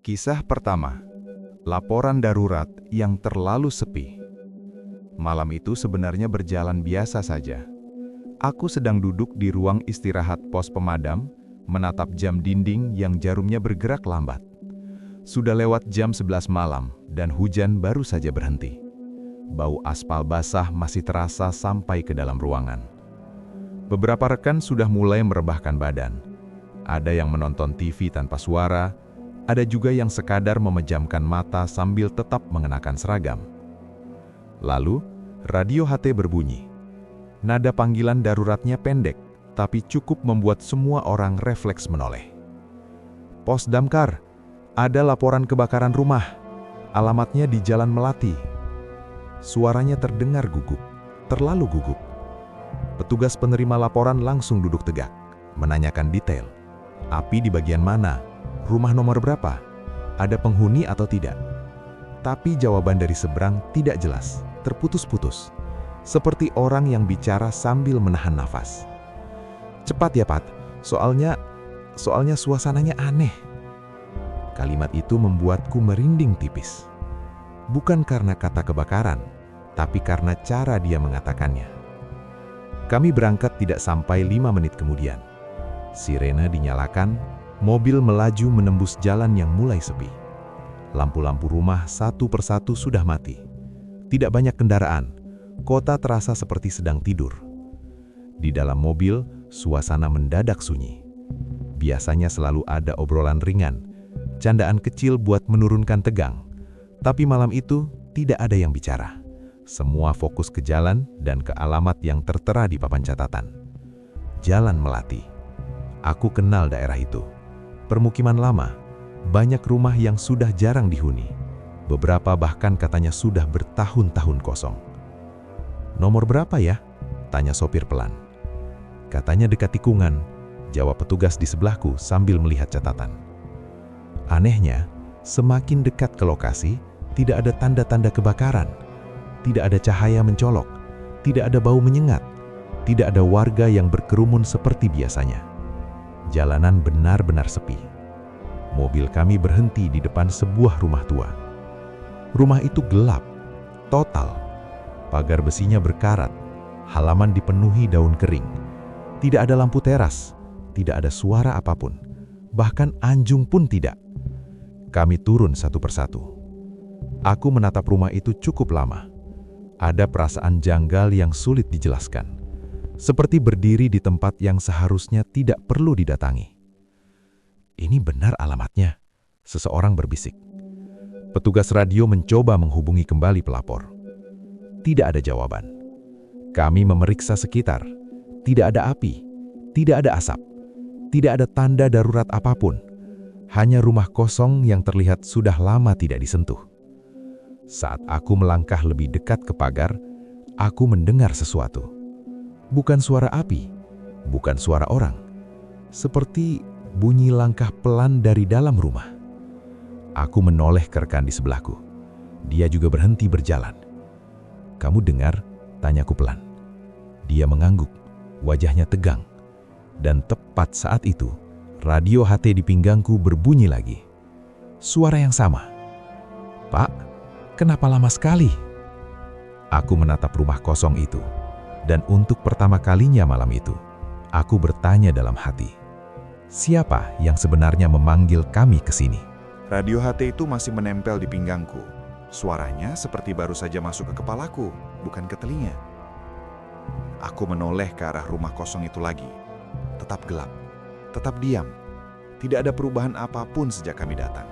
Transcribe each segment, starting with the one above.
Kisah pertama, laporan darurat yang terlalu sepi. Malam itu sebenarnya berjalan biasa saja. Aku sedang duduk di ruang istirahat pos pemadam, menatap jam dinding yang jarumnya bergerak lambat. Sudah lewat jam 11 malam dan hujan baru saja berhenti. Bau aspal basah masih terasa sampai ke dalam ruangan. Beberapa rekan sudah mulai merebahkan badan. Ada yang menonton TV tanpa suara, ada juga yang sekadar memejamkan mata sambil tetap mengenakan seragam. Lalu, radio HT berbunyi. Nada panggilan daruratnya pendek, tapi cukup membuat semua orang refleks menoleh. Pos Damkar, ada laporan kebakaran rumah. Alamatnya di Jalan Melati. Suaranya terdengar gugup, terlalu gugup. Petugas penerima laporan langsung duduk tegak, menanyakan detail. Api di bagian mana? Rumah nomor berapa? Ada penghuni atau tidak? Tapi jawaban dari seberang tidak jelas, terputus-putus. Seperti orang yang bicara sambil menahan nafas. Cepat ya, Pat. Soalnya suasananya aneh. Kalimat itu membuatku merinding tipis. Bukan karena kata kebakaran, tapi karena cara dia mengatakannya. Kami berangkat tidak sampai 5 menit kemudian. Sirene dinyalakan, mobil melaju menembus jalan yang mulai sepi. Lampu-lampu rumah satu persatu sudah mati. Tidak banyak kendaraan, kota terasa seperti sedang tidur. Di dalam mobil, suasana mendadak sunyi. Biasanya selalu ada obrolan ringan, candaan kecil buat menurunkan tegang. Tapi malam itu tidak ada yang bicara. Semua fokus ke jalan dan ke alamat yang tertera di papan catatan. Jalan Melati. Aku kenal daerah itu. Permukiman lama, banyak rumah yang sudah jarang dihuni. Beberapa bahkan katanya sudah bertahun-tahun kosong. Nomor berapa ya? Tanya sopir pelan. Katanya dekat tikungan, jawab petugas di sebelahku sambil melihat catatan. Anehnya, semakin dekat ke lokasi, tidak ada tanda-tanda kebakaran. Tidak ada cahaya mencolok, tidak ada bau menyengat, tidak ada warga yang berkerumun seperti biasanya. Jalanan benar-benar sepi. Mobil kami berhenti di depan sebuah rumah tua. Rumah itu gelap, total. Pagar besinya berkarat, halaman dipenuhi daun kering. Tidak ada lampu teras, tidak ada suara apapun. Bahkan anjing pun tidak. Kami turun satu persatu. Aku menatap rumah itu cukup lama. Ada perasaan janggal yang sulit dijelaskan. Seperti berdiri di tempat yang seharusnya tidak perlu didatangi. Ini benar alamatnya, seseorang berbisik. Petugas radio mencoba menghubungi kembali pelapor. Tidak ada jawaban. Kami memeriksa sekitar. Tidak ada api, tidak ada asap, tidak ada tanda darurat apapun. Hanya rumah kosong yang terlihat sudah lama tidak disentuh. Saat aku melangkah lebih dekat ke pagar, aku mendengar sesuatu. Bukan suara api, bukan suara orang. Seperti bunyi langkah pelan dari dalam rumah. Aku menoleh ke rekan di sebelahku. Dia juga berhenti berjalan. "Kamu dengar?" tanyaku pelan. Dia mengangguk, wajahnya tegang. Dan tepat saat itu, radio HT di pinggangku berbunyi lagi. Suara yang sama. "Pak, kenapa lama sekali?" Aku menatap rumah kosong itu. Dan untuk pertama kalinya malam itu, aku bertanya dalam hati, siapa yang sebenarnya memanggil kami ke sini? Radio HT itu masih menempel di pinggangku. Suaranya seperti baru saja masuk ke kepalaku, bukan ke telinga. Aku menoleh ke arah rumah kosong itu lagi. Tetap gelap, tetap diam. Tidak ada perubahan apapun sejak kami datang.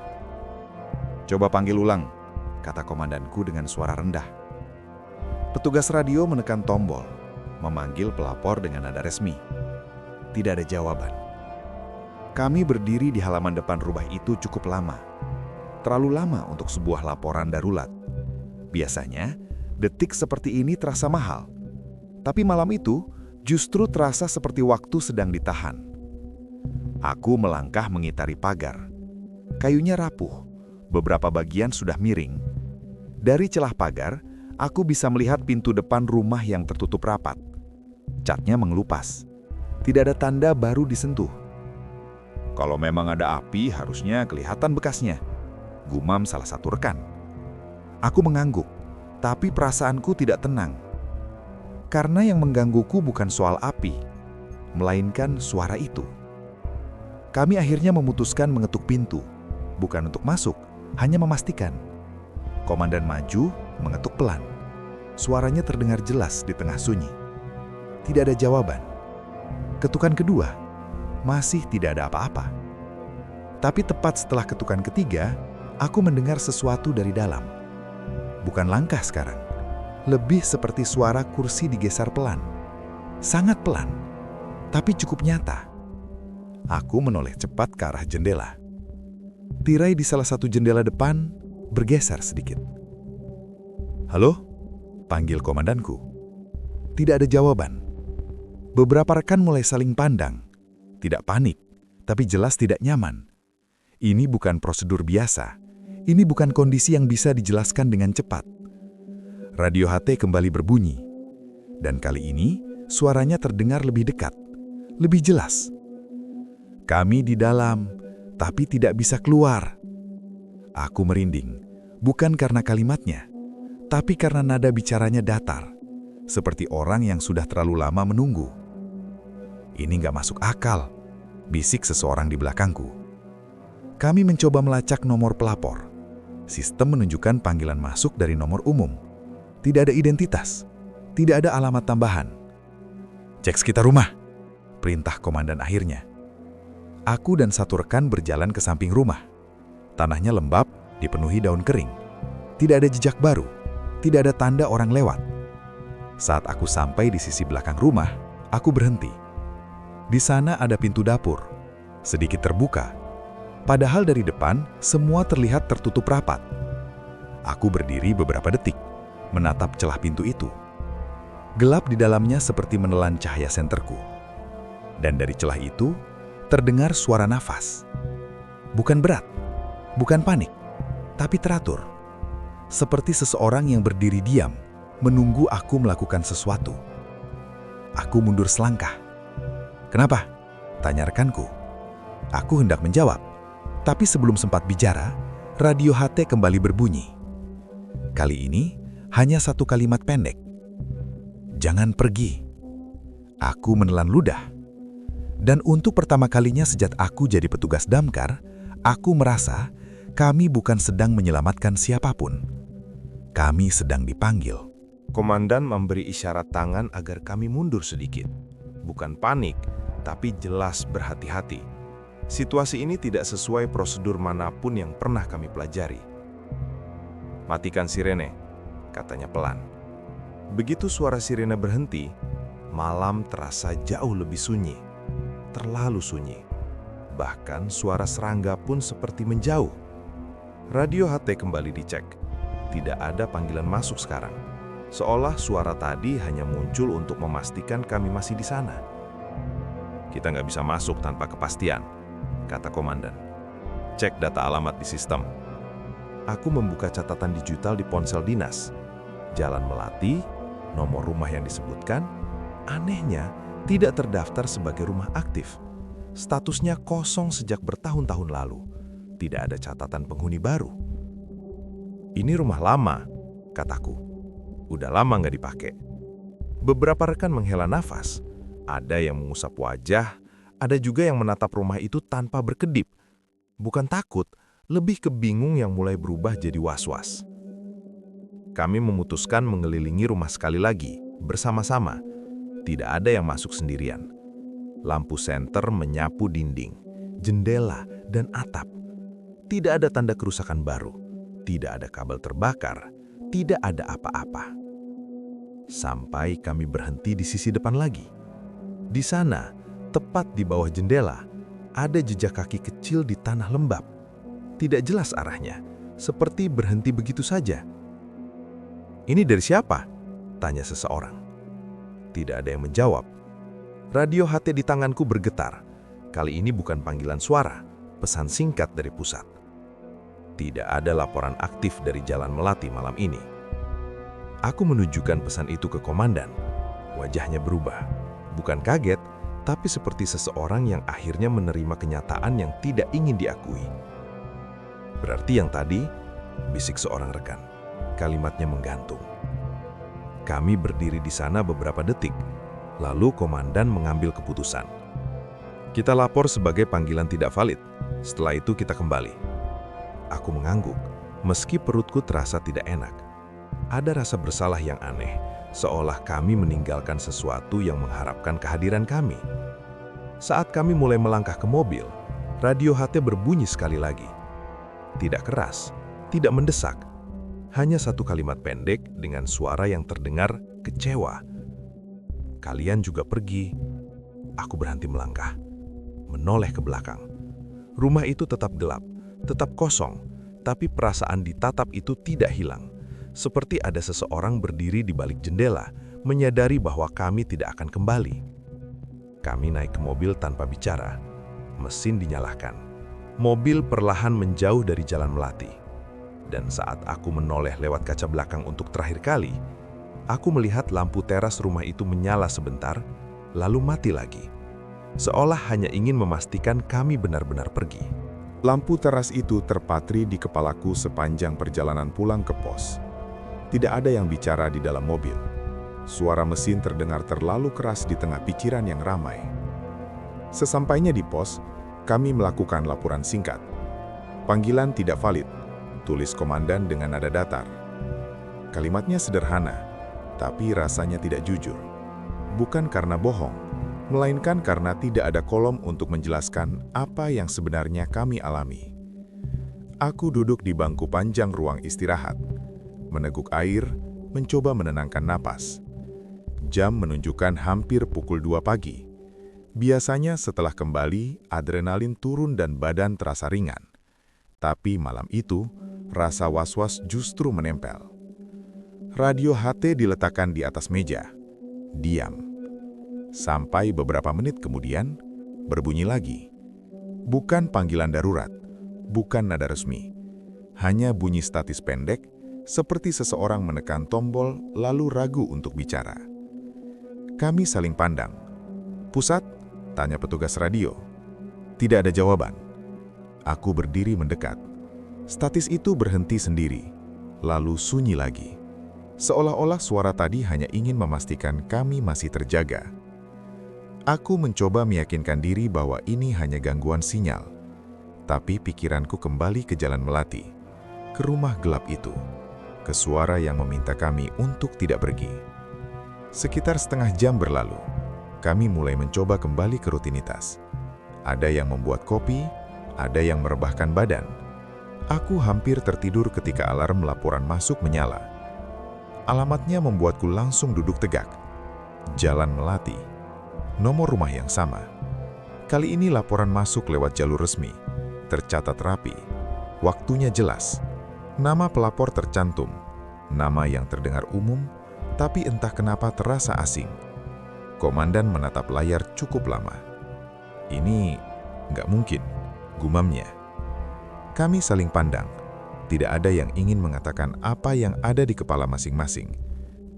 "Coba panggil ulang," kata komandanku dengan suara rendah. Petugas radio menekan tombol, memanggil pelapor dengan nada resmi. Tidak ada jawaban. Kami berdiri di halaman depan rumah itu cukup lama. Terlalu lama untuk sebuah laporan darurat. Biasanya, detik seperti ini terasa mahal. Tapi malam itu, justru terasa seperti waktu sedang ditahan. Aku melangkah mengitari pagar. Kayunya rapuh, beberapa bagian sudah miring. Dari celah pagar, aku bisa melihat pintu depan rumah yang tertutup rapat. Catnya mengelupas. Tidak ada tanda baru disentuh. Kalau memang ada api, harusnya kelihatan bekasnya, gumam salah satu rekan. Aku mengangguk, tapi perasaanku tidak tenang. Karena yang menggangguku bukan soal api, melainkan suara itu. Kami akhirnya memutuskan mengetuk pintu, bukan untuk masuk, hanya memastikan. Komandan maju, mengetuk pelan. Suaranya terdengar jelas di tengah sunyi. Tidak ada jawaban. Ketukan kedua, masih tidak ada apa-apa. Tapi tepat setelah ketukan ketiga, aku mendengar sesuatu dari dalam. Bukan langkah sekarang, lebih seperti suara kursi digeser pelan. Sangat pelan, tapi cukup nyata. Aku menoleh cepat ke arah jendela. Tirai di salah satu jendela depan bergeser sedikit. "Halo?" panggil komandanku. Tidak ada jawaban. Beberapa rekan mulai saling pandang. Tidak panik, tapi jelas tidak nyaman. Ini bukan prosedur biasa. Ini bukan kondisi yang bisa dijelaskan dengan cepat. Radio HT kembali berbunyi. Dan kali ini, suaranya terdengar lebih dekat, lebih jelas. Kami di dalam, tapi tidak bisa keluar. Aku merinding, bukan karena kalimatnya, tapi karena nada bicaranya datar, seperti orang yang sudah terlalu lama menunggu. "Ini nggak masuk akal," bisik seseorang di belakangku. Kami mencoba melacak nomor pelapor. Sistem menunjukkan panggilan masuk dari nomor umum. Tidak ada identitas, tidak ada alamat tambahan. "Cek sekitar rumah," perintah komandan akhirnya. Aku dan satu rekan berjalan ke samping rumah. Tanahnya lembab, dipenuhi daun kering. Tidak ada jejak baru, tidak ada tanda orang lewat. Saat aku sampai di sisi belakang rumah, aku berhenti. Di sana ada pintu dapur, sedikit terbuka. Padahal dari depan, semua terlihat tertutup rapat. Aku berdiri beberapa detik, menatap celah pintu itu. Gelap di dalamnya seperti menelan cahaya senterku. Dan dari celah itu, terdengar suara nafas. Bukan berat, bukan panik, tapi teratur. Seperti seseorang yang berdiri diam, menunggu aku melakukan sesuatu. Aku mundur selangkah. "Kenapa?" tanya rekanku. Aku hendak menjawab, tapi sebelum sempat bicara, radio HT kembali berbunyi. Kali ini, hanya satu kalimat pendek. "Jangan pergi." Aku menelan ludah. Dan untuk pertama kalinya sejak aku jadi petugas damkar, aku merasa kami bukan sedang menyelamatkan siapapun. Kami sedang dipanggil. Komandan memberi isyarat tangan agar kami mundur sedikit. Bukan panik, tapi jelas berhati-hati. Situasi ini tidak sesuai prosedur manapun yang pernah kami pelajari. "Matikan sirene," katanya pelan. Begitu suara sirene berhenti, malam terasa jauh lebih sunyi. Terlalu sunyi. Bahkan suara serangga pun seperti menjauh. Radio HT kembali dicek. Tidak ada panggilan masuk sekarang. Seolah suara tadi hanya muncul untuk memastikan kami masih di sana. "Kita nggak bisa masuk tanpa kepastian," kata komandan. "Cek data alamat di sistem." Aku membuka catatan digital di ponsel dinas. Jalan Melati, nomor rumah yang disebutkan, anehnya tidak terdaftar sebagai rumah aktif. Statusnya kosong sejak bertahun-tahun lalu. Tidak ada catatan penghuni baru. "Ini rumah lama," kataku. "Udah lama nggak dipakai." Beberapa rekan menghela nafas. Ada yang mengusap wajah, ada juga yang menatap rumah itu tanpa berkedip. Bukan takut, lebih kebingung yang mulai berubah jadi was-was. Kami memutuskan mengelilingi rumah sekali lagi, bersama-sama. Tidak ada yang masuk sendirian. Lampu senter menyapu dinding, jendela, dan atap. Tidak ada tanda kerusakan baru. Tidak ada kabel terbakar. Tidak ada apa-apa. Sampai kami berhenti di sisi depan lagi. Di sana, tepat di bawah jendela, ada jejak kaki kecil di tanah lembab. Tidak jelas arahnya, seperti berhenti begitu saja. "Ini dari siapa?" tanya seseorang. Tidak ada yang menjawab. Radio HT di tanganku bergetar. Kali ini bukan panggilan suara, pesan singkat dari pusat. Tidak ada laporan aktif dari Jalan Melati malam ini. Aku menunjukkan pesan itu ke komandan. Wajahnya berubah. Bukan kaget, tapi seperti seseorang yang akhirnya menerima kenyataan yang tidak ingin diakui. Berarti yang tadi, bisik seorang rekan. Kalimatnya menggantung. Kami berdiri di sana beberapa detik, lalu komandan mengambil keputusan. Kita lapor sebagai panggilan tidak valid. Setelah itu kita kembali. Aku mengangguk, meski perutku terasa tidak enak. Ada rasa bersalah yang aneh, seolah kami meninggalkan sesuatu yang mengharapkan kehadiran kami. Saat kami mulai melangkah ke mobil, radio HT berbunyi sekali lagi. Tidak keras, tidak mendesak. Hanya satu kalimat pendek dengan suara yang terdengar kecewa. Kalian juga pergi. Aku berhenti melangkah, menoleh ke belakang. Rumah itu tetap gelap, tetap kosong, tapi perasaan ditatap itu tidak hilang. Seperti ada seseorang berdiri di balik jendela, menyadari bahwa kami tidak akan kembali. Kami naik ke mobil tanpa bicara. Mesin dinyalakan. Mobil perlahan menjauh dari Jalan Melati. Dan saat aku menoleh lewat kaca belakang untuk terakhir kali, aku melihat lampu teras rumah itu menyala sebentar, lalu mati lagi. Seolah hanya ingin memastikan kami benar-benar pergi. Lampu teras itu terpatri di kepalaku sepanjang perjalanan pulang ke pos. Tidak ada yang bicara di dalam mobil. Suara mesin terdengar terlalu keras di tengah pikiran yang ramai. Sesampainya di pos, kami melakukan laporan singkat. Panggilan tidak valid, tulis komandan dengan nada datar. Kalimatnya sederhana, tapi rasanya tidak jujur. Bukan karena bohong, melainkan karena tidak ada kolom untuk menjelaskan apa yang sebenarnya kami alami. Aku duduk di bangku panjang ruang istirahat, meneguk air, mencoba menenangkan napas. Jam menunjukkan hampir pukul 2 pagi. Biasanya setelah kembali, adrenalin turun dan badan terasa ringan. Tapi malam itu, rasa was-was justru menempel. Radio HT diletakkan di atas meja. Diam. Sampai beberapa menit kemudian, berbunyi lagi. Bukan panggilan darurat, bukan nada resmi. Hanya bunyi statis pendek, seperti seseorang menekan tombol lalu ragu untuk bicara. Kami saling pandang. "Pusat?" tanya petugas radio. Tidak ada jawaban. Aku berdiri mendekat. Statis itu berhenti sendiri, lalu sunyi lagi. Seolah-olah suara tadi hanya ingin memastikan kami masih terjaga. Aku mencoba meyakinkan diri bahwa ini hanya gangguan sinyal. Tapi pikiranku kembali ke Jalan Melati, ke rumah gelap itu, ke suara yang meminta kami untuk tidak pergi. Sekitar setengah jam berlalu, kami mulai mencoba kembali ke rutinitas. Ada yang membuat kopi, ada yang merebahkan badan. Aku hampir tertidur ketika alarm laporan masuk menyala. Alamatnya membuatku langsung duduk tegak. Jalan Melati. Nomor rumah yang sama. Kali ini laporan masuk lewat jalur resmi. Tercatat rapi. Waktunya jelas. Nama pelapor tercantum. Nama yang terdengar umum, tapi entah kenapa terasa asing. Komandan menatap layar cukup lama. Ini nggak mungkin, gumamnya. Kami saling pandang. Tidak ada yang ingin mengatakan apa yang ada di kepala masing-masing.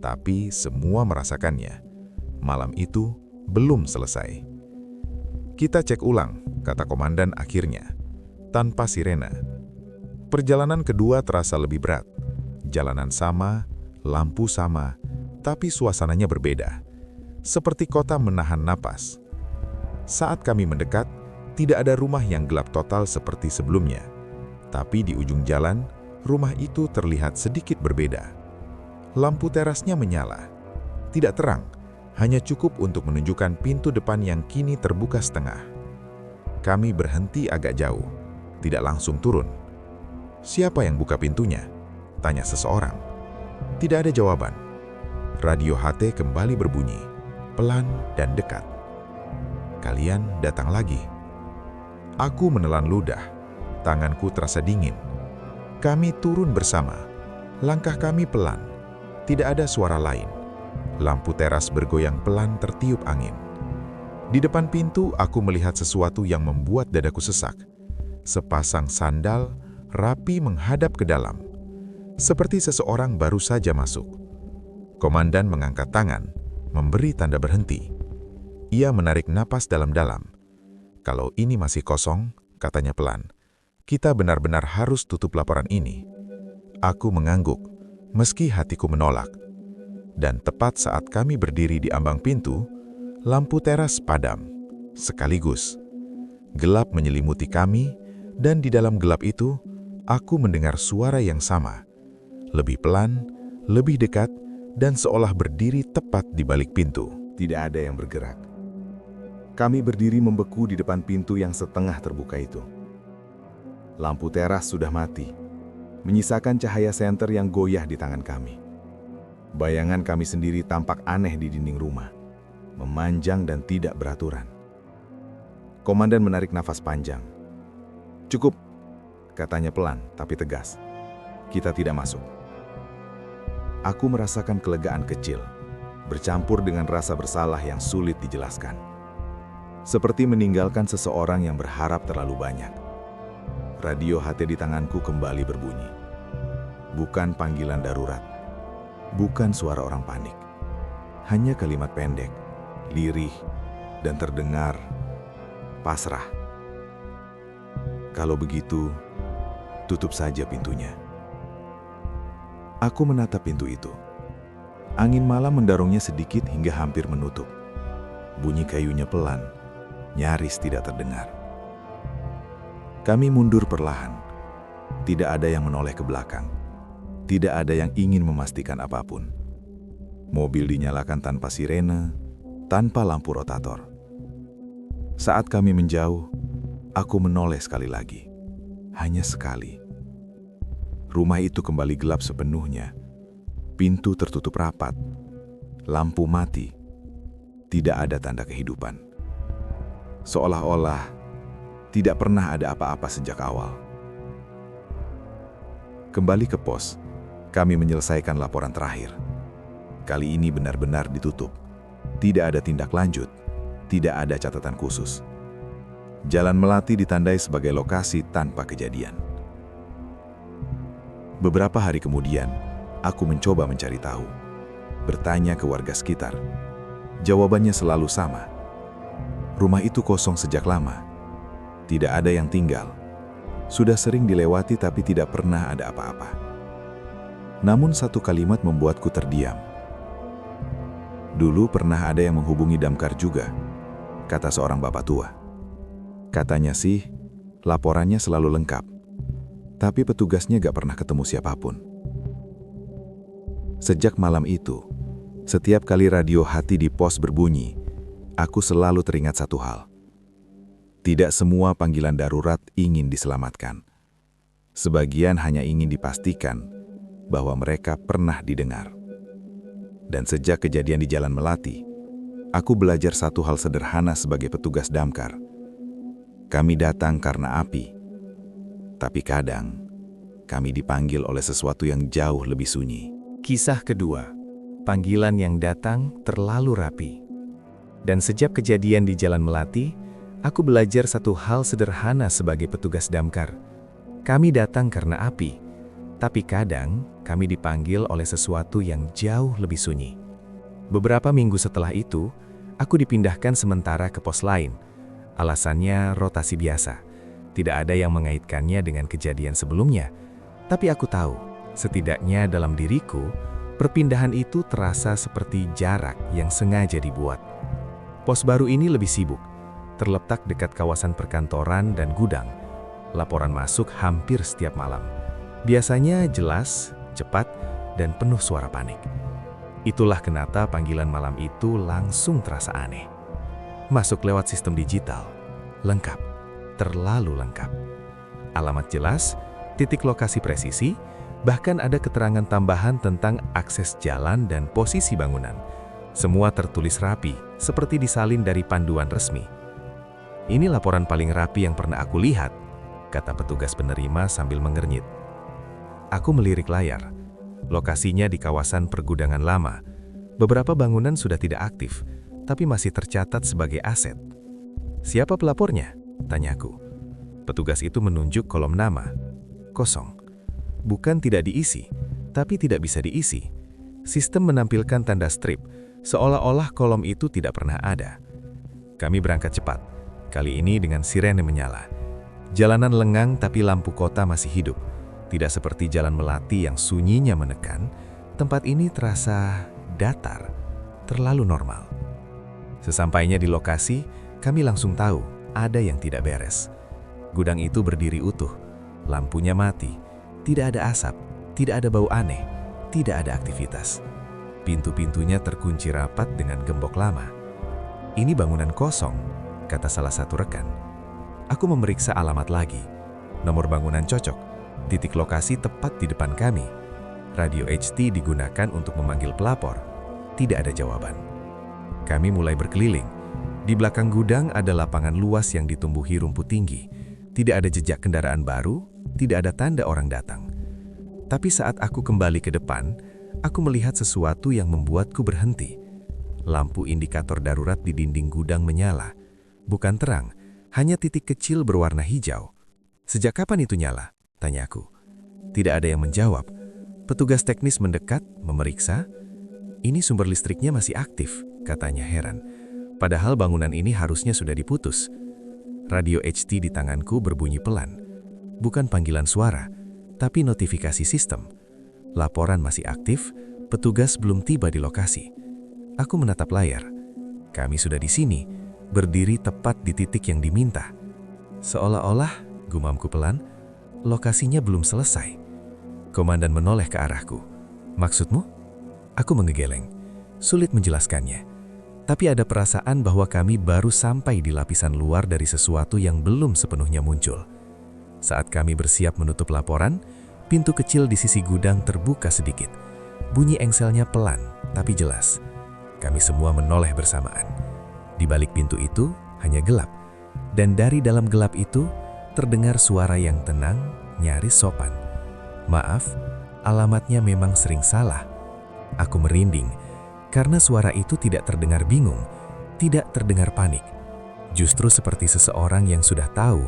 Tapi semua merasakannya. Malam itu belum selesai. "Kita cek ulang," kata komandan akhirnya. Tanpa sirena. Perjalanan kedua terasa lebih berat. Jalanan sama, lampu sama, tapi suasananya berbeda. Seperti kota menahan napas. Saat kami mendekat, tidak ada rumah yang gelap total seperti sebelumnya. Tapi di ujung jalan, rumah itu terlihat sedikit berbeda. Lampu terasnya menyala. Tidak terang, hanya cukup untuk menunjukkan pintu depan yang kini terbuka setengah. Kami berhenti agak jauh, tidak langsung turun. "Siapa yang buka pintunya?" tanya seseorang. Tidak ada jawaban. Radio HT kembali berbunyi, pelan dan dekat. "Kalian datang lagi." Aku menelan ludah. Tanganku terasa dingin. Kami turun bersama. Langkah kami pelan. Tidak ada suara lain. Lampu teras bergoyang pelan tertiup angin. Di depan pintu, aku melihat sesuatu yang membuat dadaku sesak. Sepasang sandal rapi menghadap ke dalam. Seperti seseorang baru saja masuk. Komandan mengangkat tangan, memberi tanda berhenti. Ia menarik napas dalam-dalam. "Kalau ini masih kosong," katanya pelan, Kita benar-benar harus tutup laporan ini. Aku mengangguk, meski hatiku menolak. Dan tepat saat kami berdiri di ambang pintu, lampu teras padam. Sekaligus, gelap menyelimuti kami, dan di dalam gelap itu, aku mendengar suara yang sama. Lebih pelan, lebih dekat, dan seolah berdiri tepat di balik pintu. Tidak ada yang bergerak. Kami berdiri membeku di depan pintu yang setengah terbuka itu. Lampu teras sudah mati, menyisakan cahaya senter yang goyah di tangan kami. Bayangan kami sendiri tampak aneh di dinding rumah, memanjang dan tidak beraturan. Komandan menarik nafas panjang. "Cukup," katanya pelan tapi tegas. "Kita tidak masuk." Aku merasakan kelegaan kecil, bercampur dengan rasa bersalah yang sulit dijelaskan. Seperti meninggalkan seseorang yang berharap terlalu banyak. Radio HT di tanganku kembali berbunyi. Bukan panggilan darurat, bukan suara orang panik. Hanya kalimat pendek, lirih, dan terdengar pasrah. "Kalau begitu, tutup saja pintunya." Aku menatap pintu itu. Angin malam mendorongnya sedikit hingga hampir menutup. Bunyi kayunya pelan, nyaris tidak terdengar. Kami mundur perlahan. Tidak ada yang menoleh ke belakang. Tidak ada yang ingin memastikan apapun. Mobil dinyalakan tanpa sirene, tanpa lampu rotator. Saat kami menjauh, aku menoleh sekali lagi. Hanya sekali. Rumah itu kembali gelap sepenuhnya. Pintu tertutup rapat. Lampu mati. Tidak ada tanda kehidupan. Seolah-olah tidak pernah ada apa-apa sejak awal. Kembali ke pos, kami menyelesaikan laporan terakhir. Kali ini benar-benar ditutup. Tidak ada tindak lanjut, tidak ada catatan khusus. Jalan Melati ditandai sebagai lokasi tanpa kejadian. Beberapa hari kemudian, aku mencoba mencari tahu. Bertanya ke warga sekitar. Jawabannya selalu sama. Rumah itu kosong sejak lama. Tidak ada yang tinggal. Sudah sering dilewati tapi tidak pernah ada apa-apa. Namun satu kalimat membuatku terdiam. "Dulu pernah ada yang menghubungi damkar juga," kata seorang bapak tua. Katanya sih, laporannya selalu lengkap. Tapi petugasnya gak pernah ketemu siapapun. Sejak malam itu, setiap kali radio hati di pos berbunyi, aku selalu teringat satu hal. Tidak semua panggilan darurat ingin diselamatkan. Sebagian hanya ingin dipastikan bahwa mereka pernah didengar. Dan sejak kejadian di Jalan Melati, aku belajar satu hal sederhana sebagai petugas damkar. Kami datang karena api, tapi kadang kami dipanggil oleh sesuatu yang jauh lebih sunyi. Kisah kedua, panggilan yang datang terlalu rapi. Dan sejak kejadian di Jalan Melati, aku belajar satu hal sederhana sebagai petugas damkar. Kami datang karena api, tapi kadang kami dipanggil oleh sesuatu yang jauh lebih sunyi. Beberapa minggu setelah itu, aku dipindahkan sementara ke pos lain. Alasannya rotasi biasa. Tidak ada yang mengaitkannya dengan kejadian sebelumnya. Tapi aku tahu, setidaknya dalam diriku, perpindahan itu terasa seperti jarak yang sengaja dibuat. Pos baru ini lebih sibuk, terletak dekat kawasan perkantoran dan gudang. Laporan masuk hampir setiap malam. Biasanya jelas, cepat, dan penuh suara panik. Itulah kenapa panggilan malam itu langsung terasa aneh. Masuk lewat sistem digital, lengkap, terlalu lengkap. Alamat jelas, titik lokasi presisi, bahkan ada keterangan tambahan tentang akses jalan dan posisi bangunan. Semua tertulis rapi, seperti disalin dari panduan resmi. "Ini laporan paling rapi yang pernah aku lihat," kata petugas penerima sambil mengernyit. Aku melirik layar. Lokasinya di kawasan pergudangan lama. Beberapa bangunan sudah tidak aktif, tapi masih tercatat sebagai aset. "Siapa pelapornya?" tanyaku. Petugas itu menunjuk kolom nama. Kosong. Bukan tidak diisi, tapi tidak bisa diisi. Sistem menampilkan tanda strip, seolah-olah kolom itu tidak pernah ada. Kami berangkat cepat, kali ini dengan sirene menyala. Jalanan lengang tapi lampu kota masih hidup. Tidak seperti Jalan Melati yang sunyinya menekan, tempat ini terasa datar, terlalu normal. Sesampainya di lokasi, kami langsung tahu ada yang tidak beres. Gudang itu berdiri utuh, lampunya mati, tidak ada asap, tidak ada bau aneh, tidak ada aktivitas. Pintu-pintunya terkunci rapat dengan gembok lama. Ini bangunan kosong, kata salah satu rekan. Aku memeriksa alamat lagi. Nomor bangunan cocok, titik lokasi tepat di depan kami. Radio HT digunakan untuk memanggil pelapor. Tidak ada jawaban. Kami mulai berkeliling. Di belakang gudang ada lapangan luas yang ditumbuhi rumput tinggi. Tidak ada jejak kendaraan baru, tidak ada tanda orang datang. Tapi saat aku kembali ke depan, aku melihat sesuatu yang membuatku berhenti. Lampu indikator darurat di dinding gudang menyala. Bukan terang, hanya titik kecil berwarna hijau. Sejak kapan itu nyala? Tanyaku. Tidak ada yang menjawab. Petugas teknis mendekat, memeriksa. Ini sumber listriknya masih aktif, katanya heran. Padahal bangunan ini harusnya sudah diputus. Radio HT di tanganku berbunyi pelan. Bukan panggilan suara, tapi notifikasi sistem. Laporan masih aktif, petugas belum tiba di lokasi. Aku menatap layar. Kami sudah di sini, berdiri tepat di titik yang diminta. Seolah-olah, gumamku pelan, lokasinya belum selesai. Komandan menoleh ke arahku. Maksudmu? Aku menggeleng. Sulit menjelaskannya. Tapi ada perasaan bahwa kami baru sampai di lapisan luar dari sesuatu yang belum sepenuhnya muncul. Saat kami bersiap menutup laporan, pintu kecil di sisi gudang terbuka sedikit. Bunyi engselnya pelan, tapi jelas. Kami semua menoleh bersamaan. Di balik pintu itu hanya gelap, dan dari dalam gelap itu terdengar suara yang tenang, nyaris sopan. Maaf, alamatnya memang sering salah. Aku merinding, karena suara itu tidak terdengar bingung, tidak terdengar panik. Justru seperti seseorang yang sudah tahu,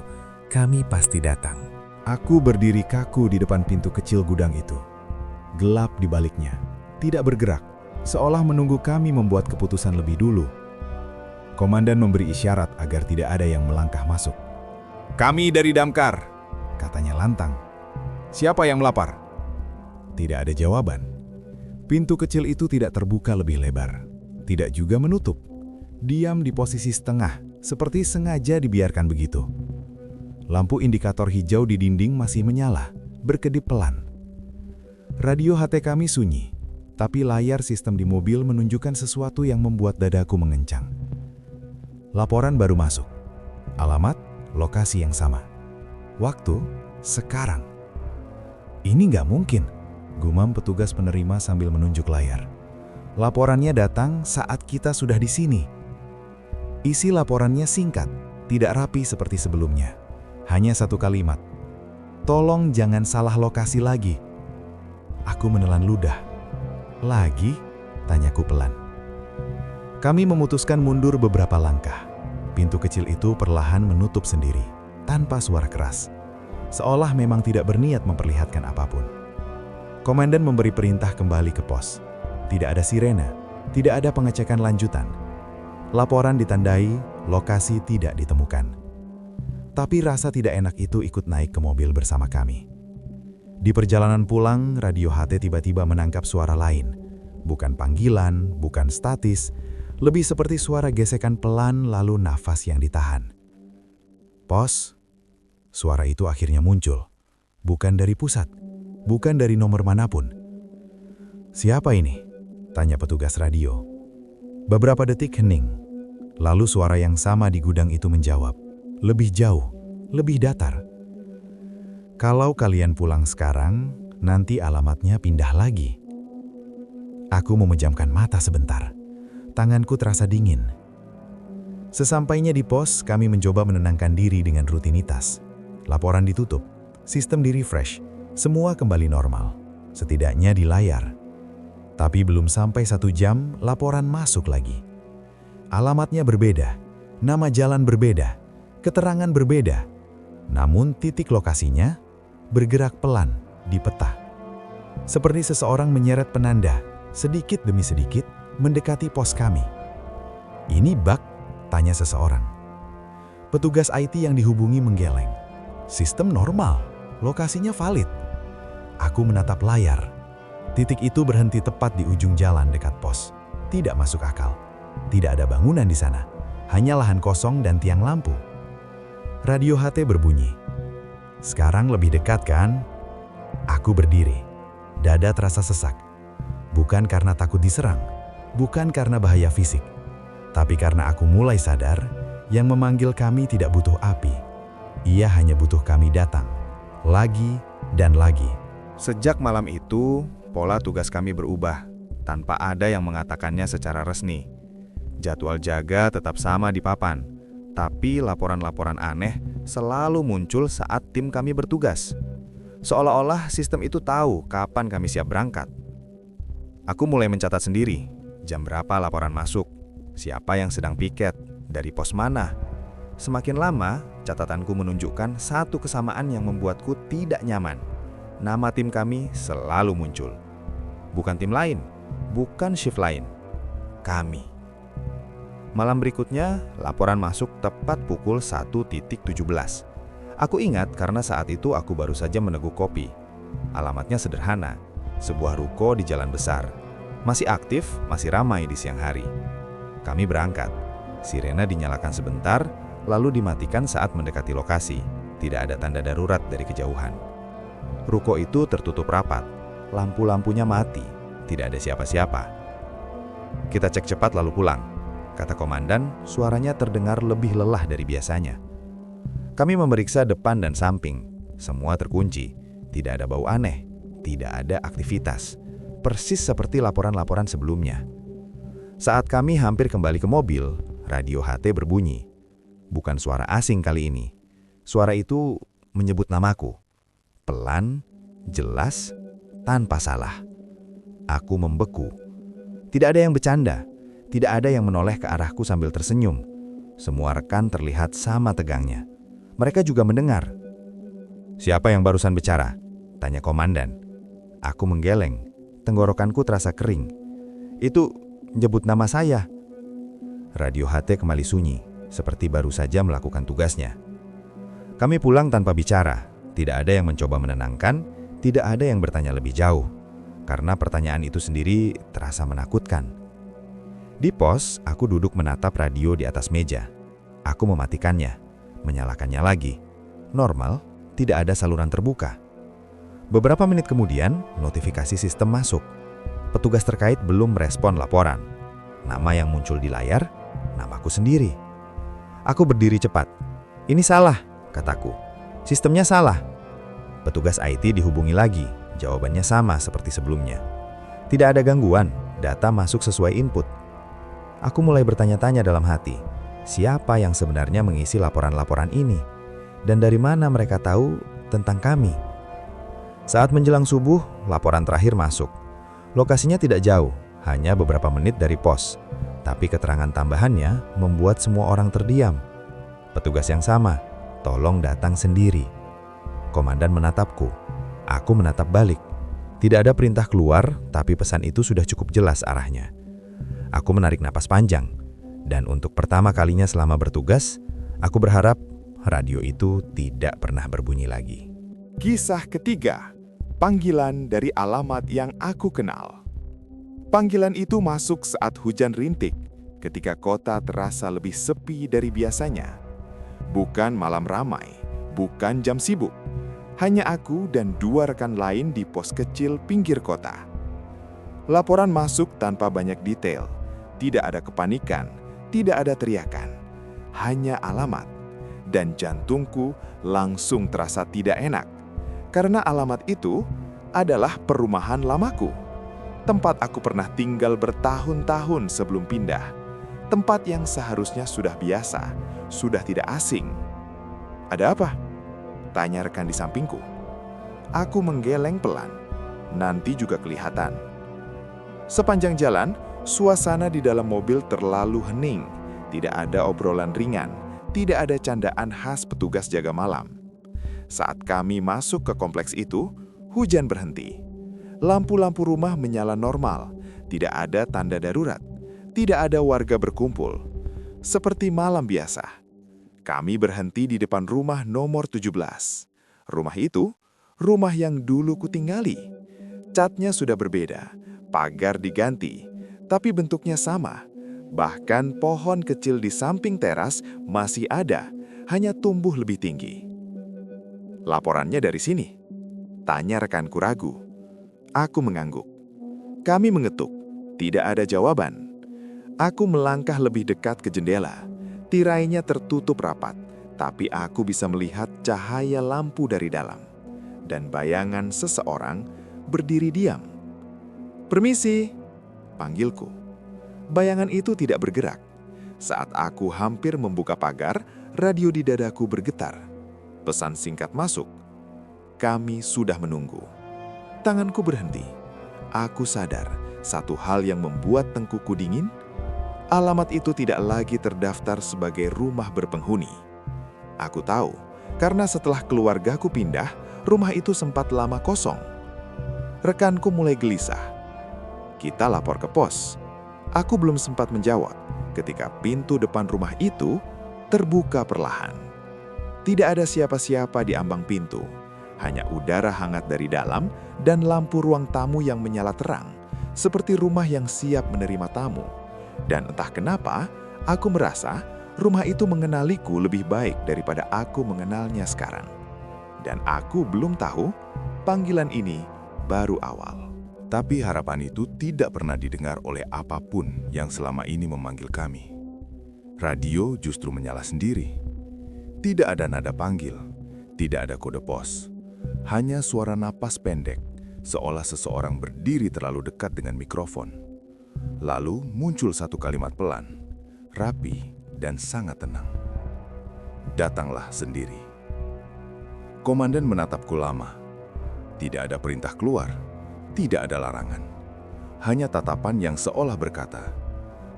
kami pasti datang. Aku berdiri kaku di depan pintu kecil gudang itu. Gelap di baliknya, tidak bergerak, seolah menunggu kami membuat keputusan lebih dulu. Komandan memberi isyarat agar tidak ada yang melangkah masuk. "Kami dari Damkar," katanya lantang. "Siapa yang melapor?" Tidak ada jawaban. Pintu kecil itu tidak terbuka lebih lebar, tidak juga menutup. Diam di posisi setengah, seperti sengaja dibiarkan begitu. Lampu indikator hijau di dinding masih menyala, berkedip pelan. Radio HT kami sunyi, tapi layar sistem di mobil menunjukkan sesuatu yang membuat dadaku mengencang. Laporan baru masuk. Alamat, lokasi yang sama. Waktu, sekarang. Ini nggak mungkin, gumam petugas penerima sambil menunjuk layar. Laporannya datang saat kita sudah di sini. Isi laporannya singkat, tidak rapi seperti sebelumnya. Hanya satu kalimat. "Tolong jangan salah lokasi lagi." Aku menelan ludah. "Lagi?" tanyaku pelan. Kami memutuskan mundur beberapa langkah. Pintu kecil itu perlahan menutup sendiri, tanpa suara keras. Seolah memang tidak berniat memperlihatkan apapun. Komandan memberi perintah kembali ke pos. Tidak ada sirena, tidak ada pengecekan lanjutan. Laporan ditandai, lokasi tidak ditemukan. Tapi rasa tidak enak itu ikut naik ke mobil bersama kami. Di perjalanan pulang, radio HT tiba-tiba menangkap suara lain. Bukan panggilan, bukan statis, lebih seperti suara gesekan pelan lalu nafas yang ditahan. "Pos." Suara itu akhirnya muncul. Bukan dari pusat, bukan dari nomor manapun. "Siapa ini?" tanya petugas radio. Beberapa detik hening. Lalu suara yang sama di gudang itu menjawab. Lebih jauh, lebih datar. "Kalau kalian pulang sekarang, nanti alamatnya pindah lagi." Aku memejamkan mata sebentar. Tanganku terasa dingin. Sesampainya di pos, kami mencoba menenangkan diri dengan rutinitas. Laporan ditutup, sistem di-refresh, semua kembali normal, setidaknya di layar. Tapi belum sampai 1 jam, laporan masuk lagi. Alamatnya berbeda, nama jalan berbeda, keterangan berbeda. Namun titik lokasinya bergerak pelan di peta. Seperti seseorang menyeret penanda, sedikit demi sedikit, mendekati pos kami. "Ini bug?" tanya seseorang. Petugas IT yang dihubungi menggeleng. Sistem normal, lokasinya valid. Aku menatap layar. Titik itu berhenti tepat di ujung jalan dekat pos. Tidak masuk akal. Tidak ada bangunan di sana. Hanya lahan kosong dan tiang lampu. Radio HT berbunyi. Sekarang lebih dekat kan? Aku berdiri. Dada terasa sesak. Bukan karena takut diserang. Bukan karena bahaya fisik. Tapi karena aku mulai sadar, yang memanggil kami tidak butuh api. Ia hanya butuh kami datang. Lagi dan lagi. Sejak malam itu, pola tugas kami berubah, tanpa ada yang mengatakannya secara resmi. Jadwal jaga tetap sama di papan, tapi laporan-laporan aneh selalu muncul saat tim kami bertugas. Seolah-olah sistem itu tahu kapan kami siap berangkat. Aku mulai mencatat sendiri, jam berapa laporan masuk, siapa yang sedang piket, dari pos mana. Semakin lama, catatanku menunjukkan satu kesamaan yang membuatku tidak nyaman. Nama tim kami selalu muncul. Bukan tim lain, bukan shift lain. Kami. Malam berikutnya, laporan masuk tepat pukul 1.17. Aku ingat karena saat itu aku baru saja meneguk kopi. Alamatnya sederhana, sebuah ruko di jalan besar. Masih aktif, masih ramai di siang hari. Kami berangkat. Sirena dinyalakan sebentar, lalu dimatikan saat mendekati lokasi. Tidak ada tanda darurat dari kejauhan. Ruko itu tertutup rapat. Lampu-lampunya mati. Tidak ada siapa-siapa. Kita cek cepat lalu pulang. Kata komandan, suaranya terdengar lebih lelah dari biasanya. Kami memeriksa depan dan samping. Semua terkunci. Tidak ada bau aneh. Tidak ada aktivitas. Persis seperti laporan-laporan sebelumnya. Saat kami hampir kembali ke mobil, radio HT berbunyi. Bukan suara asing kali ini. Suara itu menyebut namaku. Pelan, jelas, tanpa salah. Aku membeku. Tidak ada yang bercanda. Tidak ada yang menoleh ke arahku sambil tersenyum. Semua rekan terlihat sama tegangnya. Mereka juga mendengar. "Siapa yang barusan bicara?" tanya komandan. Aku menggeleng. Tenggorokanku terasa kering. "Itu nyebut nama saya." Radio HT kembali sunyi, seperti baru saja melakukan tugasnya. Kami pulang tanpa bicara. Tidak ada yang mencoba menenangkan, tidak ada yang bertanya lebih jauh. Karena pertanyaan itu sendiri terasa menakutkan. Di pos, aku duduk menatap radio di atas meja. Aku mematikannya, menyalakannya lagi. Normal, tidak ada saluran terbuka. Beberapa menit kemudian, notifikasi sistem masuk. Petugas terkait belum merespon laporan. Nama yang muncul di layar, namaku sendiri. Aku berdiri cepat. "Ini salah," kataku. "Sistemnya salah." Petugas IT dihubungi lagi. Jawabannya sama seperti sebelumnya. Tidak ada gangguan, data masuk sesuai input. Aku mulai bertanya-tanya dalam hati, siapa yang sebenarnya mengisi laporan-laporan ini? Dan dari mana mereka tahu tentang kami? Saat menjelang subuh, laporan terakhir masuk. Lokasinya tidak jauh, hanya beberapa menit dari pos. Tapi keterangan tambahannya membuat semua orang terdiam. Petugas yang sama, tolong datang sendiri. Komandan menatapku. Aku menatap balik. Tidak ada perintah keluar, tapi pesan itu sudah cukup jelas arahnya. Aku menarik napas panjang. Dan untuk pertama kalinya selama bertugas, aku berharap radio itu tidak pernah berbunyi lagi. Kisah ketiga, panggilan dari alamat yang aku kenal. Panggilan itu masuk saat hujan rintik, ketika kota terasa lebih sepi dari biasanya. Bukan malam ramai, bukan jam sibuk. Hanya aku dan 2 rekan lain di pos kecil pinggir kota. Laporan masuk tanpa banyak detail. Tidak ada kepanikan, tidak ada teriakan. Hanya alamat. Dan jantungku langsung terasa tidak enak. Karena alamat itu adalah perumahan lamaku. Tempat aku pernah tinggal bertahun-tahun sebelum pindah. Tempat yang seharusnya sudah biasa, sudah tidak asing. "Ada apa?" tanya rekan di sampingku. Aku menggeleng pelan. Nanti juga kelihatan. Sepanjang jalan, suasana di dalam mobil terlalu hening. Tidak ada obrolan ringan, tidak ada candaan khas petugas jaga malam. Saat kami masuk ke kompleks itu, hujan berhenti. Lampu-lampu rumah menyala normal, tidak ada tanda darurat, tidak ada warga berkumpul. Seperti malam biasa. Kami berhenti di depan rumah nomor 17. Rumah itu, rumah yang dulu kutinggali. Catnya sudah berbeda, pagar diganti, tapi bentuknya sama. Bahkan pohon kecil di samping teras masih ada, hanya tumbuh lebih tinggi. "Laporannya dari sini?" tanya rekanku ragu. Aku mengangguk. Kami mengetuk, tidak ada jawaban. Aku melangkah lebih dekat ke jendela. Tirainya tertutup rapat, tapi aku bisa melihat cahaya lampu dari dalam. Dan bayangan seseorang berdiri diam. "Permisi," panggilku. Bayangan itu tidak bergerak. Saat aku hampir membuka pagar, radio di dadaku bergetar. Pesan singkat masuk. "Kami sudah menunggu." Tanganku berhenti. Aku sadar satu hal yang membuat tengkuku dingin. Alamat itu tidak lagi terdaftar sebagai rumah berpenghuni. Aku tahu, karena setelah keluargaku pindah, rumah itu sempat lama kosong. Rekanku mulai gelisah. "Kita lapor ke pos." Aku belum sempat menjawab ketika pintu depan rumah itu terbuka perlahan. Tidak ada siapa-siapa di ambang pintu, hanya udara hangat dari dalam dan lampu ruang tamu yang menyala terang, seperti rumah yang siap menerima tamu. Dan entah kenapa, aku merasa rumah itu mengenaliku lebih baik daripada aku mengenalnya sekarang. Dan aku belum tahu, panggilan ini baru awal. Tapi harapan itu tidak pernah didengar oleh apapun yang selama ini memanggil kami. Radio justru menyala sendiri. Tidak ada nada panggil, tidak ada kode pos. Hanya suara napas pendek, seolah seseorang berdiri terlalu dekat dengan mikrofon. Lalu muncul satu kalimat pelan, rapi, dan sangat tenang. "Datanglah sendiri." Komandan menatapku lama. Tidak ada perintah keluar. Tidak ada larangan, hanya tatapan yang seolah berkata,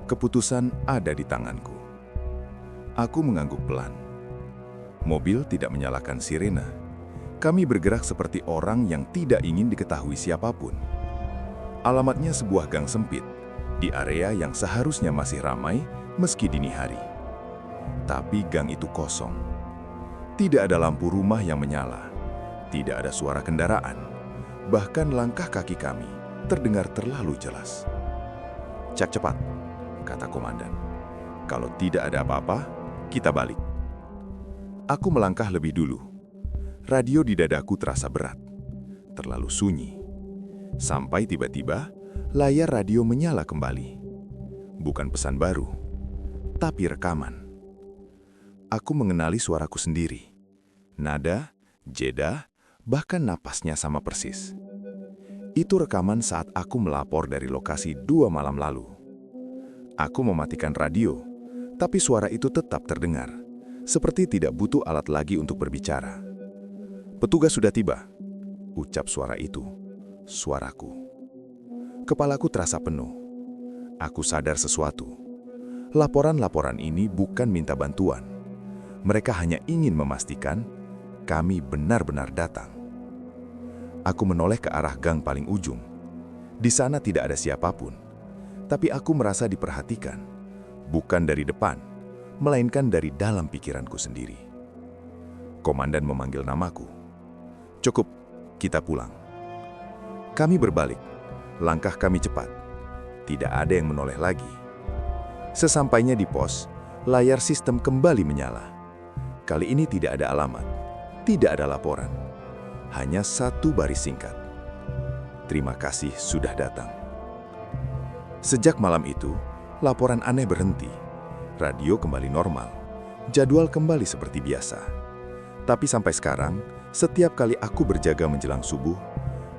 "Keputusan ada di tanganku." Aku mengangguk pelan. Mobil tidak menyalakan sirene. Kami bergerak seperti orang yang tidak ingin diketahui siapapun. Alamatnya sebuah gang sempit, di area yang seharusnya masih ramai meski dini hari. Tapi gang itu kosong. Tidak ada lampu rumah yang menyala. Tidak ada suara kendaraan. Bahkan langkah kaki kami terdengar terlalu jelas. "Cek cepat," kata komandan. "Kalau tidak ada apa-apa, kita balik." Aku melangkah lebih dulu. Radio di dadaku terasa berat, terlalu sunyi. Sampai tiba-tiba, layar radio menyala kembali. Bukan pesan baru, tapi rekaman. Aku mengenali suaraku sendiri. Nada, jeda, bahkan napasnya sama persis. Itu rekaman saat aku melapor dari lokasi 2 malam lalu. Aku mematikan radio, tapi suara itu tetap terdengar, seperti tidak butuh alat lagi untuk berbicara. "Petugas sudah tiba," ucap suara itu, suaraku. Kepalaku terasa penuh. Aku sadar sesuatu. Laporan-laporan ini bukan minta bantuan. Mereka hanya ingin memastikan kami benar-benar datang. Aku menoleh ke arah gang paling ujung. Di sana tidak ada siapapun, tapi aku merasa diperhatikan, bukan dari depan, melainkan dari dalam pikiranku sendiri. Komandan memanggil namaku. "Cukup, kita pulang." Kami berbalik, langkah kami cepat. Tidak ada yang menoleh lagi. Sesampainya di pos, layar sistem kembali menyala. Kali ini tidak ada alamat. Tidak ada laporan, hanya satu baris singkat. "Terima kasih sudah datang." Sejak malam itu, laporan aneh berhenti. Radio kembali normal, jadwal kembali seperti biasa. Tapi sampai sekarang, setiap kali aku berjaga menjelang subuh,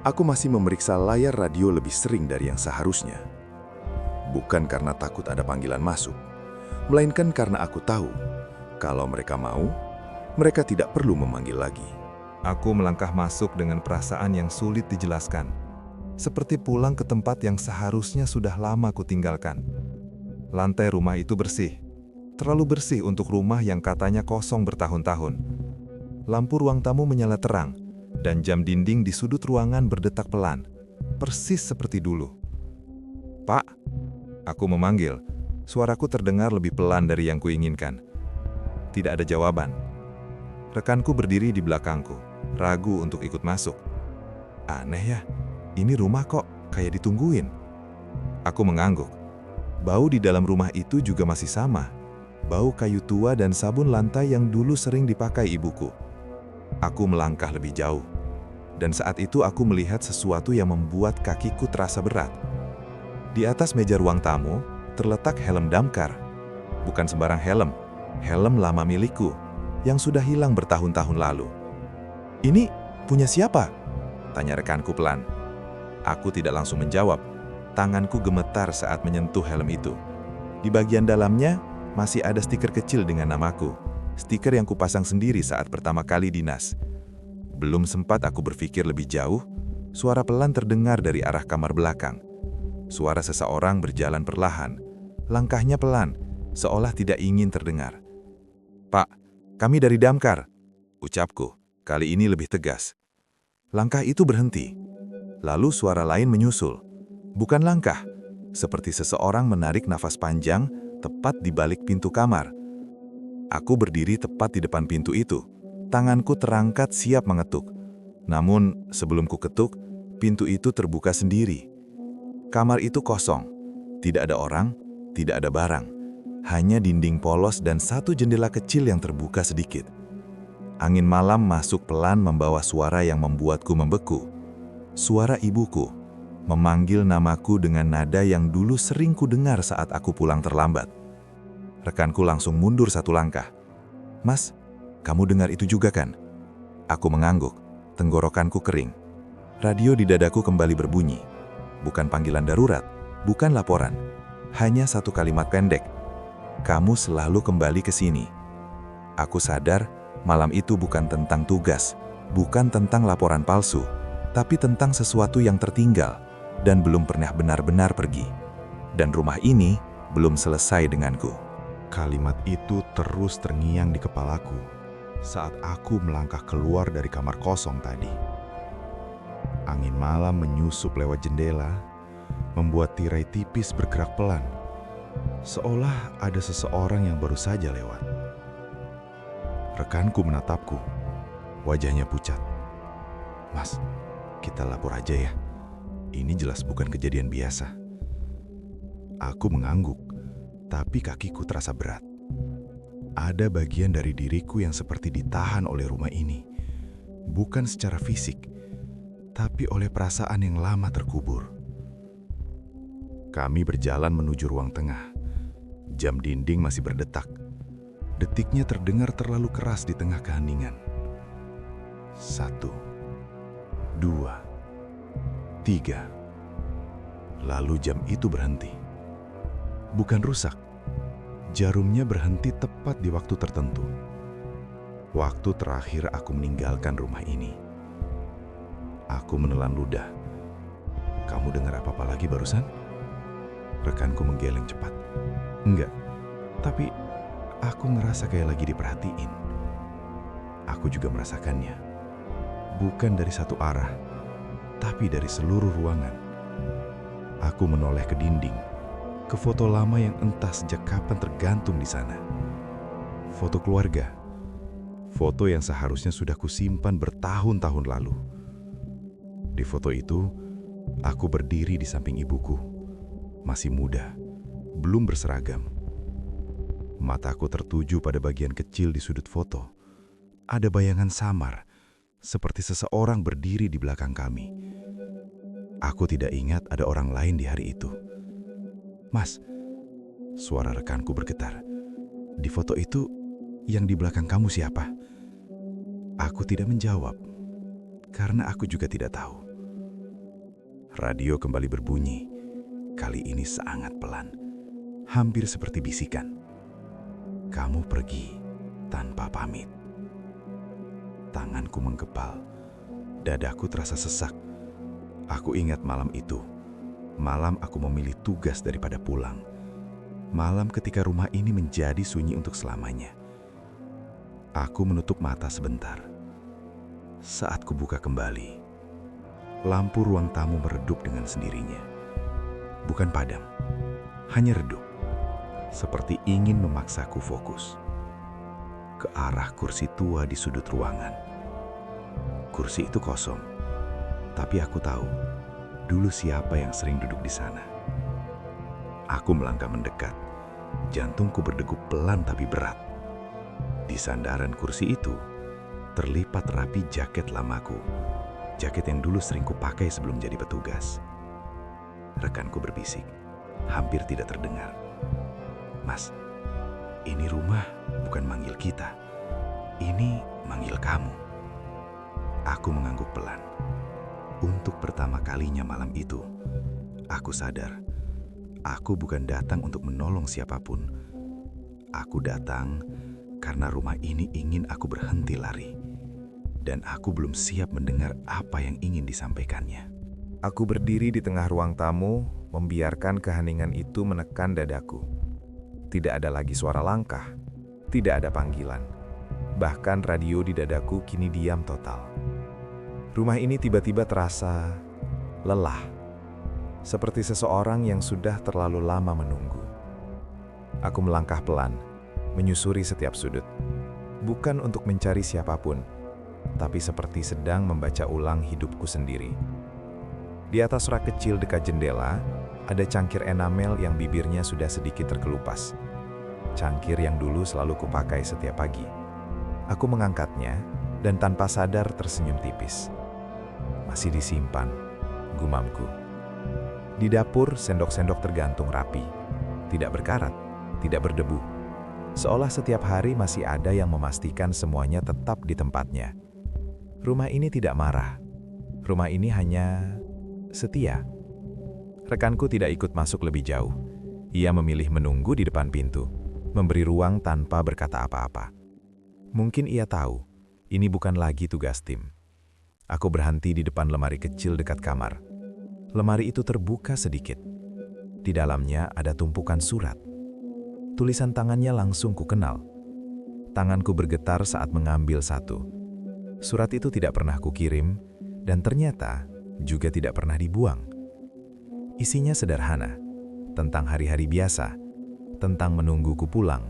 aku masih memeriksa layar radio lebih sering dari yang seharusnya. Bukan karena takut ada panggilan masuk, melainkan karena aku tahu, kalau mereka mau, mereka tidak perlu memanggil lagi. Aku melangkah masuk dengan perasaan yang sulit dijelaskan. Seperti pulang ke tempat yang seharusnya sudah lama kutinggalkan. Lantai rumah itu bersih. Terlalu bersih untuk rumah yang katanya kosong bertahun-tahun. Lampu ruang tamu menyala terang, dan jam dinding di sudut ruangan berdetak pelan. Persis seperti dulu. "Pak," aku memanggil. Suaraku terdengar lebih pelan dari yang kuinginkan. Tidak ada jawaban. Rekanku berdiri di belakangku, ragu untuk ikut masuk. Aneh ya, ini rumah kok kayak ditungguin. Aku mengangguk. Bau di dalam rumah itu juga masih sama. Bau kayu tua dan sabun lantai yang dulu sering dipakai ibuku. Aku melangkah lebih jauh. Dan saat itu aku melihat sesuatu yang membuat kakiku terasa berat. Di atas meja ruang tamu, terletak helm damkar. Bukan sembarang helm, helm lama milikku, yang sudah hilang bertahun-tahun lalu. "Ini punya siapa?" tanya rekanku pelan. Aku tidak langsung menjawab. Tanganku gemetar saat menyentuh helm itu. Di bagian dalamnya, masih ada stiker kecil dengan namaku. Stiker yang kupasang sendiri saat pertama kali dinas. Belum sempat aku berpikir lebih jauh, suara pelan terdengar dari arah kamar belakang. Suara seseorang berjalan perlahan. Langkahnya pelan, seolah tidak ingin terdengar. "Pak, kami dari damkar," ucapku, kali ini lebih tegas. Langkah itu berhenti. Lalu suara lain menyusul. Bukan langkah, seperti seseorang menarik nafas panjang tepat di balik pintu kamar. Aku berdiri tepat di depan pintu itu. Tanganku terangkat siap mengetuk. Namun, sebelum ku ketuk, pintu itu terbuka sendiri. Kamar itu kosong. Tidak ada orang, tidak ada barang. Hanya dinding polos dan satu jendela kecil yang terbuka sedikit. Angin malam masuk pelan membawa suara yang membuatku membeku. Suara ibuku, memanggil namaku dengan nada yang dulu sering ku dengar saat aku pulang terlambat. Rekanku langsung mundur satu langkah. "Mas, kamu dengar itu juga kan?" Aku mengangguk, tenggorokanku kering. Radio di dadaku kembali berbunyi. Bukan panggilan darurat, bukan laporan. Hanya satu kalimat pendek. "Kamu selalu kembali ke sini." Aku sadar malam itu bukan tentang tugas, bukan tentang laporan palsu, tapi tentang sesuatu yang tertinggal dan belum pernah benar-benar pergi. Dan rumah ini belum selesai denganku. Kalimat itu terus terngiang di kepalaku saat aku melangkah keluar dari kamar kosong tadi. Angin malam menyusup lewat jendela, membuat tirai tipis bergerak pelan, seolah ada seseorang yang baru saja lewat. Rekanku menatapku, wajahnya pucat. "Mas, kita lapor aja ya. Ini jelas bukan kejadian biasa." Aku mengangguk, tapi kakiku terasa berat. Ada bagian dari diriku yang seperti ditahan oleh rumah ini. Bukan secara fisik, tapi oleh perasaan yang lama terkubur. Kami berjalan menuju ruang tengah. Jam dinding masih berdetak. Detiknya terdengar terlalu keras di tengah keheningan. 1, 2, 3. Lalu jam itu berhenti. Bukan rusak. Jarumnya berhenti tepat di waktu tertentu. Waktu terakhir aku meninggalkan rumah ini. Aku menelan ludah. "Kamu dengar apa-apa lagi barusan?" Rekanku menggeleng cepat. "Enggak, tapi aku ngerasa kayak lagi diperhatiin." Aku juga merasakannya. Bukan dari satu arah, tapi dari seluruh ruangan. Aku menoleh ke dinding, ke foto lama yang entah sejak kapan tergantung di sana. Foto keluarga. Foto yang seharusnya sudah kusimpan bertahun-tahun lalu. Di foto itu, aku berdiri di samping ibuku. Masih muda, belum berseragam. Mataku tertuju pada bagian kecil di sudut foto. Ada bayangan samar, seperti seseorang berdiri di belakang kami. Aku tidak ingat ada orang lain di hari itu. "Mas," suara rekanku bergetar. "Di foto itu, yang di belakang kamu siapa?" Aku tidak menjawab, karena aku juga tidak tahu. Radio kembali berbunyi, kali ini sangat pelan, hampir seperti bisikan. "Kamu pergi tanpa pamit." Tanganku menggepal, dadaku terasa sesak. Aku ingat malam itu. Malam aku memilih tugas daripada pulang. Malam ketika rumah ini menjadi sunyi untuk selamanya. Aku menutup mata sebentar. Saat kubuka kembali, lampu ruang tamu meredup dengan sendirinya. Bukan padam, hanya redup. Seperti ingin memaksaku fokus. ke arah kursi tua di sudut ruangan. Kursi itu kosong, tapi aku tahu dulu siapa yang sering duduk di sana. Aku melangkah mendekat, jantungku berdegup pelan tapi berat. Di sandaran kursi itu, terlipat rapi jaket lamaku. Jaket yang dulu sering kupakai sebelum jadi petugas. Rekanku berbisik, hampir tidak terdengar. "Mas, ini rumah bukan manggil kita. Ini manggil kamu." Aku mengangguk pelan. Untuk pertama kalinya malam itu, aku sadar, aku bukan datang untuk menolong siapapun. Aku datang karena rumah ini ingin aku berhenti lari. Dan aku belum siap mendengar apa yang ingin disampaikannya. Aku berdiri di tengah ruang tamu, membiarkan keheningan itu menekan dadaku. Tidak ada lagi suara langkah, tidak ada panggilan. Bahkan radio di dadaku kini diam total. Rumah ini tiba-tiba terasa lelah, seperti seseorang yang sudah terlalu lama menunggu. Aku melangkah pelan, menyusuri setiap sudut. Bukan untuk mencari siapapun, tapi seperti sedang membaca ulang hidupku sendiri. Di atas rak kecil dekat jendela, ada cangkir enamel yang bibirnya sudah sedikit terkelupas. Cangkir yang dulu selalu kupakai setiap pagi. Aku mengangkatnya dan tanpa sadar tersenyum tipis. Masih disimpan, gumamku. Di dapur, sendok-sendok tergantung rapi. Tidak berkarat, tidak berdebu. Seolah setiap hari masih ada yang memastikan semuanya tetap di tempatnya. Rumah ini tidak marah. Rumah ini hanya setia. Rekanku tidak ikut masuk lebih jauh. Ia memilih menunggu di depan pintu, memberi ruang tanpa berkata apa-apa. Mungkin ia tahu, ini bukan lagi tugas tim. Aku berhenti di depan lemari kecil dekat kamar. Lemari itu terbuka sedikit. Di dalamnya ada tumpukan surat. Tulisan tangannya langsung kukenal. Tanganku bergetar saat mengambil satu. Surat itu tidak pernah kukirim, dan ternyata juga tidak pernah dibuang. Isinya sederhana, tentang hari-hari biasa, tentang menungguku pulang,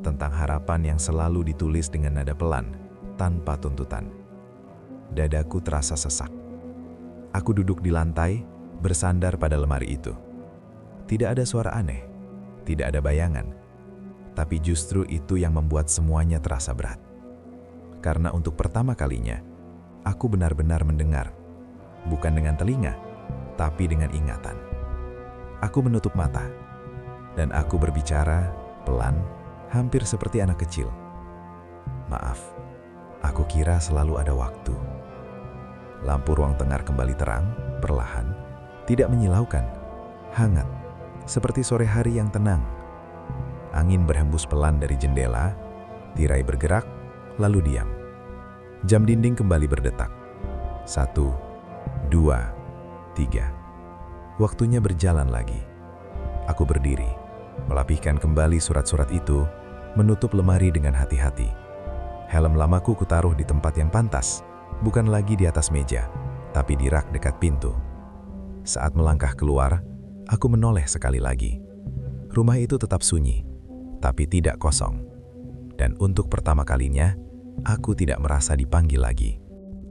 tentang harapan yang selalu ditulis dengan nada pelan, tanpa tuntutan. Dadaku terasa sesak. Aku duduk di lantai, bersandar pada lemari itu. Tidak ada suara aneh, tidak ada bayangan, tapi justru itu yang membuat semuanya terasa berat. Karena untuk pertama kalinya, aku benar-benar mendengar, bukan dengan telinga, tapi dengan ingatan. Aku menutup mata, dan aku berbicara pelan, hampir seperti anak kecil. "Maaf, aku kira selalu ada waktu." Lampu ruang tengah kembali terang, perlahan, tidak menyilaukan, hangat, seperti sore hari yang tenang. Angin berhembus pelan dari jendela, tirai bergerak, lalu diam. Jam dinding kembali berdetak. 1, 2, 3. Waktunya berjalan lagi. Aku berdiri, melapihkan kembali surat-surat itu, menutup lemari dengan hati-hati. Helm lamaku kutaruh di tempat yang pantas, bukan lagi di atas meja, tapi di rak dekat pintu. Saat melangkah keluar, aku menoleh sekali lagi. Rumah itu tetap sunyi, tapi tidak kosong. Dan untuk pertama kalinya, aku tidak merasa dipanggil lagi.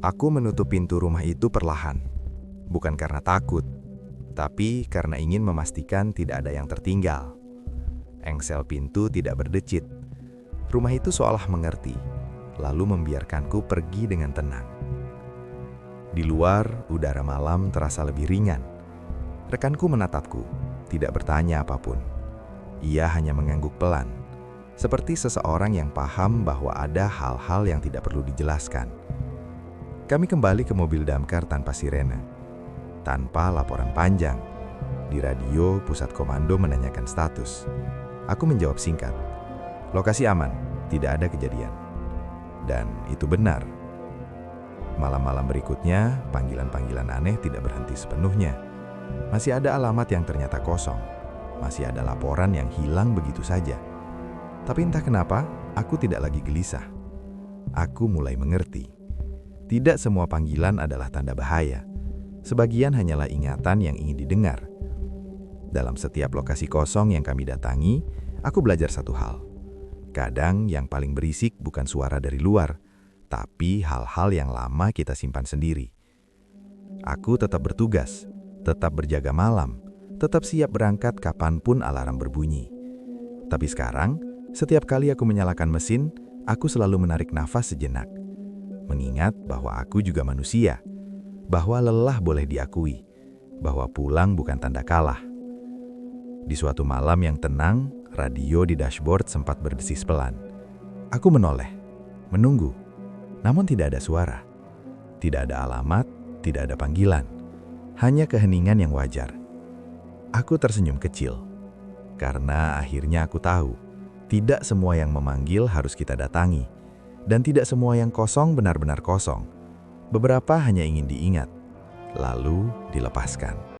Aku menutup pintu rumah itu perlahan. Bukan karena takut, tapi karena ingin memastikan tidak ada yang tertinggal. Engsel pintu tidak berdecit. Rumah itu seolah mengerti, lalu membiarkanku pergi dengan tenang. Di luar, udara malam terasa lebih ringan. Rekanku menatapku, tidak bertanya apapun. Ia hanya mengangguk pelan, seperti seseorang yang paham bahwa ada hal-hal yang tidak perlu dijelaskan. Kami kembali ke mobil damkar tanpa sirene, tanpa laporan panjang. Di radio, pusat komando menanyakan status. Aku menjawab singkat, "Lokasi aman, tidak ada kejadian." Dan itu benar. Malam-malam berikutnya, panggilan-panggilan aneh tidak berhenti sepenuhnya. Masih ada alamat yang ternyata kosong. Masih ada laporan yang hilang begitu saja. Tapi entah kenapa, aku tidak lagi gelisah. Aku mulai mengerti. Tidak semua panggilan adalah tanda bahaya. Sebagian hanyalah ingatan yang ingin didengar. Dalam setiap lokasi kosong yang kami datangi, aku belajar satu hal. Kadang yang paling berisik bukan suara dari luar, tapi hal-hal yang lama kita simpan sendiri. Aku tetap bertugas, tetap berjaga malam, tetap siap berangkat kapanpun alarm berbunyi. Tapi sekarang, setiap kali aku menyalakan mesin, aku selalu menarik nafas sejenak. Mengingat bahwa aku juga manusia, bahwa lelah boleh diakui, bahwa pulang bukan tanda kalah. Di suatu malam yang tenang, radio di dashboard sempat berdesis pelan. Aku menoleh, menunggu, namun tidak ada suara. Tidak ada alamat, tidak ada panggilan. Hanya keheningan yang wajar. Aku tersenyum kecil, karena akhirnya aku tahu, tidak semua yang memanggil harus kita datangi, dan tidak semua yang kosong benar-benar kosong. Beberapa hanya ingin diingat, lalu dilepaskan.